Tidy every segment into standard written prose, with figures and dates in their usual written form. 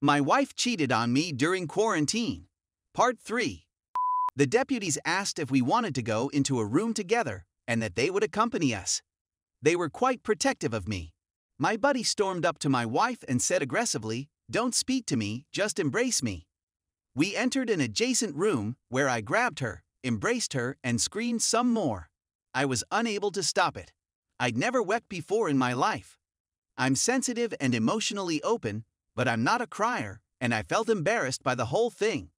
My wife cheated on me during quarantine. Part 3. The deputies asked if we wanted to go into a room together and that they would accompany us. They were quite protective of me. My buddy stormed up to my wife and said aggressively, "Don't speak to me, just embrace me." We entered an adjacent room where I grabbed her, embraced her, and screamed some more. I was unable to stop it. I'd never wept before in my life. I'm sensitive and emotionally open, but I'm not a crier, and I felt embarrassed by the whole thing.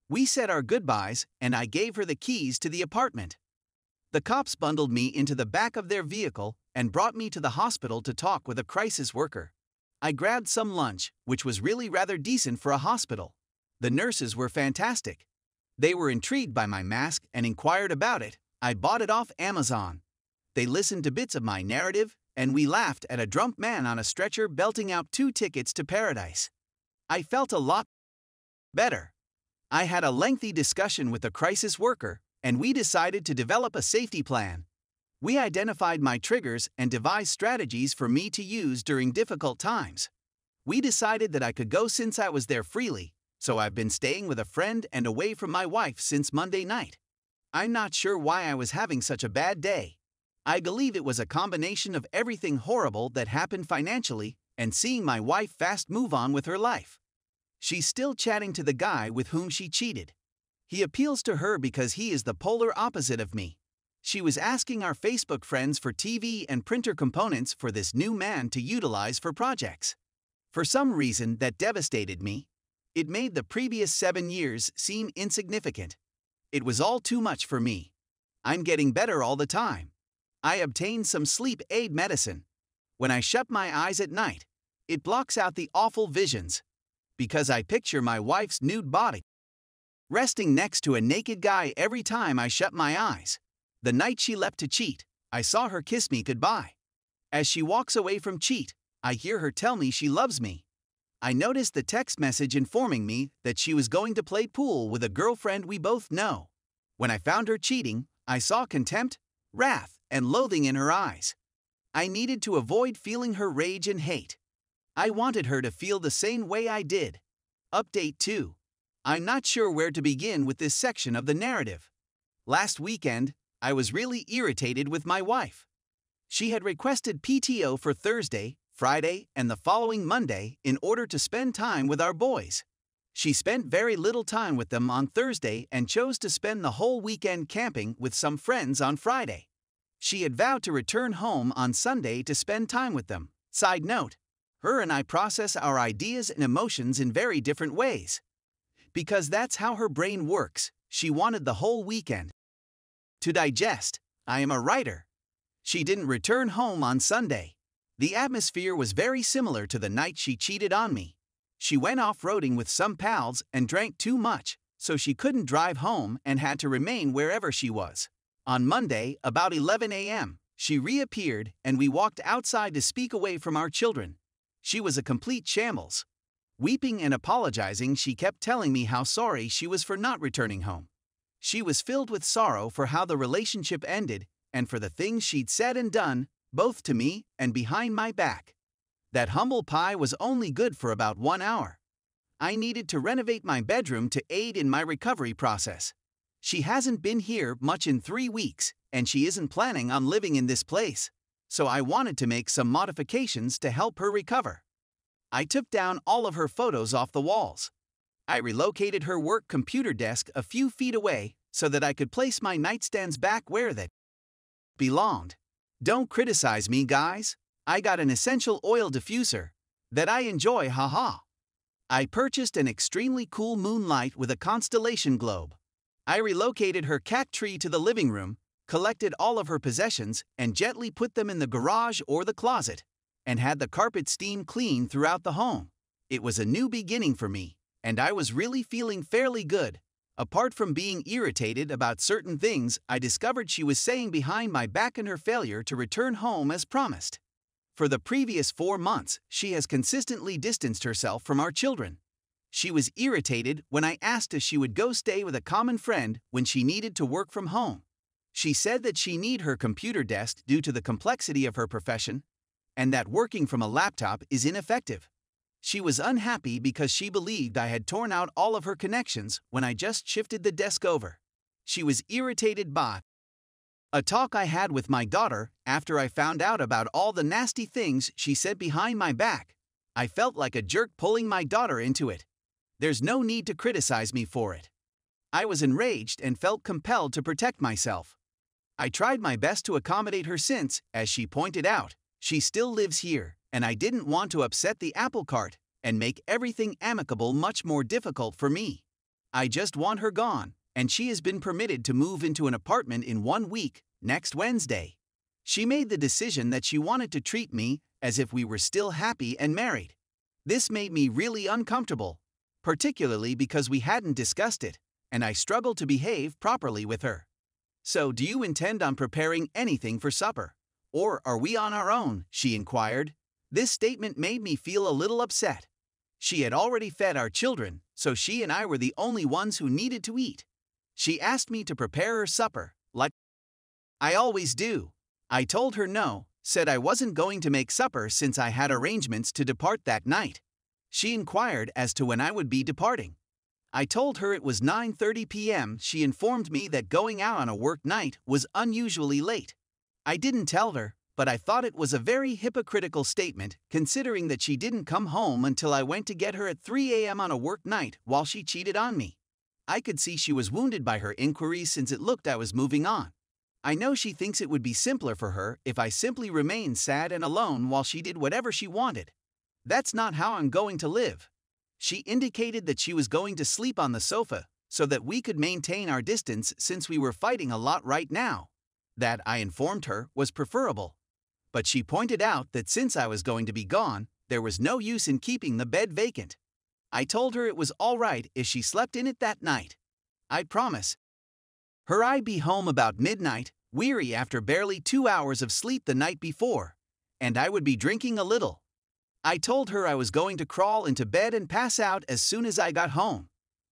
We said our goodbyes, and I gave her the keys to the apartment. The cops bundled me into the back of their vehicle and brought me to the hospital to talk with a crisis worker. I grabbed some lunch, which was really rather decent for a hospital. The nurses were fantastic. They were intrigued by my mask and inquired about it. I bought it off Amazon. They listened to bits of my narrative, and we laughed at a drunk man on a stretcher belting out 2 tickets to paradise. I felt a lot better. I had a lengthy discussion with the crisis worker, and we decided to develop a safety plan. We identified my triggers and devised strategies for me to use during difficult times. We decided that I could go since I was there freely, so I've been staying with a friend and away from my wife since Monday night. I'm not sure why I was having such a bad day. I believe it was a combination of everything horrible that happened financially and seeing my wife fast move on with her life. She's still chatting to the guy with whom she cheated. He appeals to her because he is the polar opposite of me. She was asking our Facebook friends for TV and printer components for this new man to utilize for projects. For some reason that devastated me. It made the previous 7 years seem insignificant. It was all too much for me. I'm getting better all the time. I obtained some sleep aid medicine. When I shut my eyes at night, it blocks out the awful visions. Because I picture my wife's nude body resting next to a naked guy every time I shut my eyes. The night she left to cheat, I saw her kiss me goodbye. As she walks away from cheat, I hear her tell me she loves me. I noticed the text message informing me that she was going to play pool with a girlfriend we both know. When I found her cheating, I saw contempt, wrath, and loathing in her eyes. I needed to avoid feeling her rage and hate. I wanted her to feel the same way I did. Update 2. I'm not sure where to begin with this section of the narrative. Last weekend, I was really irritated with my wife. She had requested PTO for Thursday, Friday, and the following Monday in order to spend time with our boys. She spent very little time with them on Thursday and chose to spend the whole weekend camping with some friends on Friday. She had vowed to return home on Sunday to spend time with them. Side note, her and I process our ideas and emotions in very different ways. Because that's how her brain works, she wanted the whole weekend to digest. I am a writer. She didn't return home on Sunday. The atmosphere was very similar to the night she cheated on me. She went off-roading with some pals and drank too much, so she couldn't drive home and had to remain wherever she was. On Monday, about 11 a.m., she reappeared and we walked outside to speak away from our children. She was a complete shambles. Weeping and apologizing, she kept telling me how sorry she was for not returning home. She was filled with sorrow for how the relationship ended and for the things she'd said and done, both to me and behind my back. That humble pie was only good for about 1 hour. I needed to renovate my bedroom to aid in my recovery process. She hasn't been here much in 3 weeks, and she isn't planning on living in this place, so I wanted to make some modifications to help her recover. I took down all of her photos off the walls. I relocated her work computer desk a few feet away so that I could place my nightstands back where they belonged. Don't criticize me, guys. I got an essential oil diffuser that I enjoy, haha. I purchased an extremely cool moonlight with a constellation globe. I relocated her cat tree to the living room, collected all of her possessions, and gently put them in the garage or the closet, and had the carpet steam clean throughout the home. It was a new beginning for me, and I was really feeling fairly good. Apart from being irritated about certain things I discovered she was saying behind my back in her failure to return home as promised. For the previous 4 months, she has consistently distanced herself from our children. She was irritated when I asked if she would go stay with a common friend when she needed to work from home. She said that she needed her computer desk due to the complexity of her profession, and that working from a laptop is ineffective. She was unhappy because she believed I had torn out all of her connections when I just shifted the desk over. She was irritated by a talk I had with my daughter after I found out about all the nasty things she said behind my back. I felt like a jerk pulling my daughter into it. There's no need to criticize me for it. I was enraged and felt compelled to protect myself. I tried my best to accommodate her since, as she pointed out, she still lives here, and I didn't want to upset the apple cart and make everything amicable much more difficult for me. I just want her gone, and she has been permitted to move into an apartment in 1 week, next Wednesday. She made the decision that she wanted to treat me as if we were still happy and married. This made me really uncomfortable, particularly because we hadn't discussed it, and I struggled to behave properly with her. So, do you intend on preparing anything for supper? Or are we on our own? She inquired. This statement made me feel a little upset. She had already fed our children, so she and I were the only ones who needed to eat. She asked me to prepare her supper, like I always do. I told her no, said I wasn't going to make supper since I had arrangements to depart that night. She inquired as to when I would be departing. I told her it was 9:30 p.m. She informed me that going out on a work night was unusually late. I didn't tell her, but I thought it was a very hypocritical statement considering that she didn't come home until I went to get her at 3 a.m. on a work night while she cheated on me. I could see she was wounded by her inquiries since it looked I was moving on. I know she thinks it would be simpler for her if I simply remained sad and alone while she did whatever she wanted. That's not how I'm going to live. She indicated that she was going to sleep on the sofa so that we could maintain our distance since we were fighting a lot right now. That, I informed her, was preferable. But she pointed out that since I was going to be gone, there was no use in keeping the bed vacant. I told her it was all right if she slept in it that night. I'd promise her I'd be home about midnight, weary after barely 2 hours of sleep the night before, and I would be drinking a little. I told her I was going to crawl into bed and pass out as soon as I got home.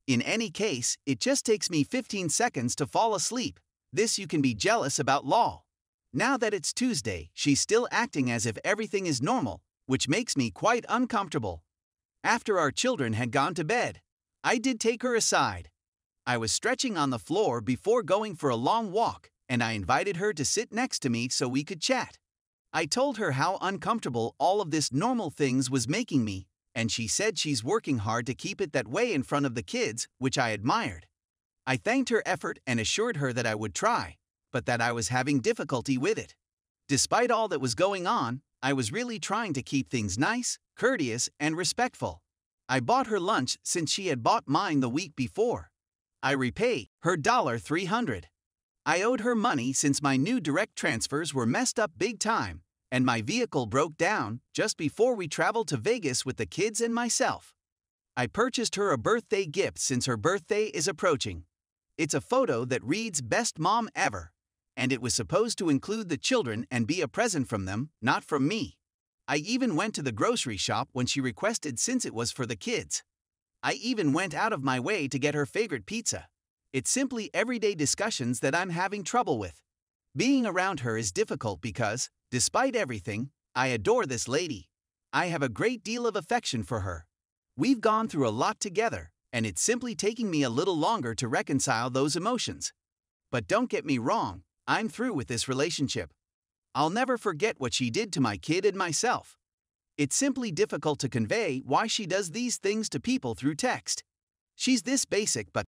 In any case, it just takes me 15 seconds to fall asleep. This you can be jealous about lol. Now that it's Tuesday, she's still acting as if everything is normal, which makes me quite uncomfortable. After our children had gone to bed, I did take her aside. I was stretching on the floor before going for a long walk, and I invited her to sit next to me so we could chat. I told her how uncomfortable all of this normal things was making me, and she said she's working hard to keep it that way in front of the kids, which I admired. I thanked her effort and assured her that I would try, but that I was having difficulty with it. Despite all that was going on, I was really trying to keep things nice, courteous, and respectful. I bought her lunch since she had bought mine the week before. I repaid her $300. I owed her money since my new direct transfers were messed up big time, and my vehicle broke down just before we traveled to Vegas with the kids and myself. I purchased her a birthday gift since her birthday is approaching. It's a photo that reads "Best Mom Ever," and it was supposed to include the children and be a present from them, not from me. I even went to the grocery shop when she requested since it was for the kids. I even went out of my way to get her favorite pizza. It's simply everyday discussions that I'm having trouble with. Being around her is difficult because, despite everything, I adore this lady. I have a great deal of affection for her. We've gone through a lot together, and it's simply taking me a little longer to reconcile those emotions. But don't get me wrong, I'm through with this relationship. I'll never forget what she did to my kid and myself. It's simply difficult to convey why she does these things to people through text. She's this basic but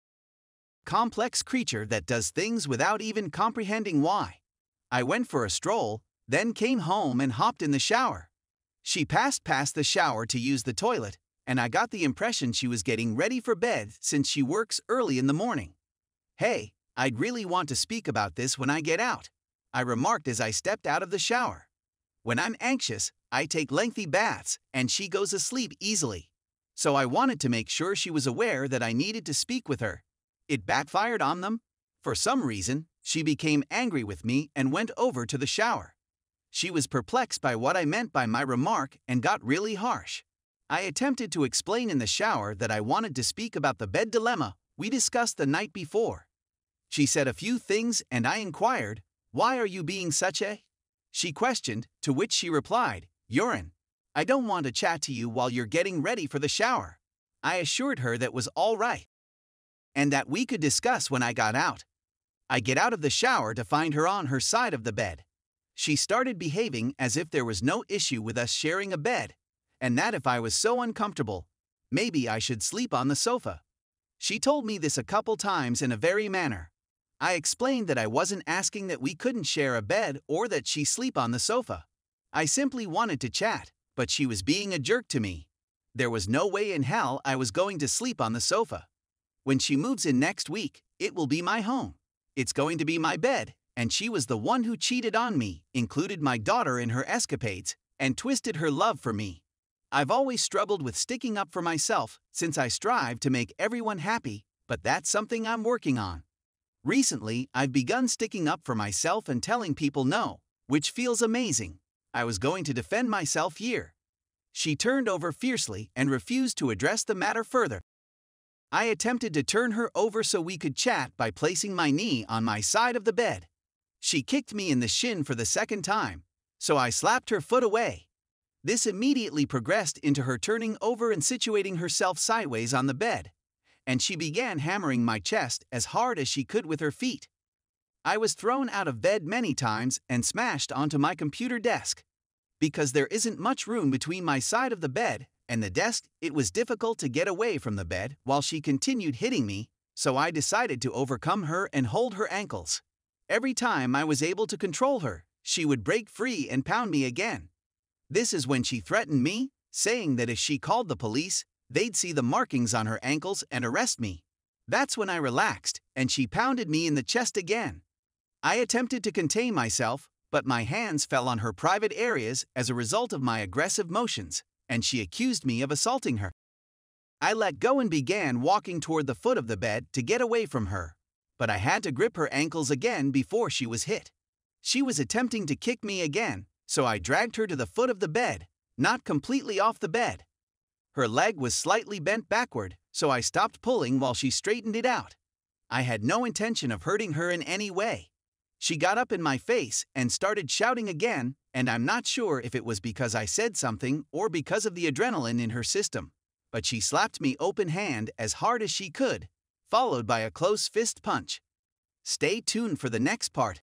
complex creature that does things without even comprehending why. I went for a stroll, then came home and hopped in the shower. She passed past the shower to use the toilet, and I got the impression she was getting ready for bed since she works early in the morning. Hey, I'd really want to speak about this when I get out, I remarked as I stepped out of the shower. When I'm anxious, I take lengthy baths, and she goes asleep easily. So I wanted to make sure she was aware that I needed to speak with her. It backfired on them. For some reason, she became angry with me and went over to the shower. She was perplexed by what I meant by my remark and got really harsh. I attempted to explain in the shower that I wanted to speak about the bed dilemma we discussed the night before. She said a few things and I inquired, "Why are you being such a?" She questioned, to which she replied, "Urine." I don't want to chat to you while you're getting ready for the shower. I assured her that was all right, and that we could discuss when I got out. I get out of the shower to find her on her side of the bed. She started behaving as if there was no issue with us sharing a bed, and that if I was so uncomfortable, maybe I should sleep on the sofa. She told me this a couple times in a very manner. I explained that I wasn't asking that we couldn't share a bed or that she sleep on the sofa. I simply wanted to chat, but she was being a jerk to me. There was no way in hell I was going to sleep on the sofa. When she moves in next week, it will be my home. It's going to be my bed, and she was the one who cheated on me, included my daughter in her escapades, and twisted her love for me. I've always struggled with sticking up for myself since I strive to make everyone happy, but that's something I'm working on. Recently, I've begun sticking up for myself and telling people no, which feels amazing. I was going to defend myself here. She turned over fiercely and refused to address the matter further. I attempted to turn her over so we could chat by placing my knee on my side of the bed. She kicked me in the shin for the second time, so I slapped her foot away. This immediately progressed into her turning over and situating herself sideways on the bed, and she began hammering my chest as hard as she could with her feet. I was thrown out of bed many times and smashed onto my computer desk. Because there isn't much room between my side of the bed and the desk, it was difficult to get away from the bed while she continued hitting me, so I decided to overcome her and hold her ankles. Every time I was able to control her, she would break free and pound me again. This is when she threatened me, saying that if she called the police, they'd see the markings on her ankles and arrest me. That's when I relaxed, and she pounded me in the chest again. I attempted to contain myself, but my hands fell on her private areas as a result of my aggressive motions, and she accused me of assaulting her. I let go and began walking toward the foot of the bed to get away from her, but I had to grip her ankles again before she was hit. She was attempting to kick me again, so I dragged her to the foot of the bed, not completely off the bed. Her leg was slightly bent backward, so I stopped pulling while she straightened it out. I had no intention of hurting her in any way. She got up in my face and started shouting again, and I'm not sure if it was because I said something or because of the adrenaline in her system, but she slapped me open hand as hard as she could, followed by a close fist punch. Stay tuned for the next part.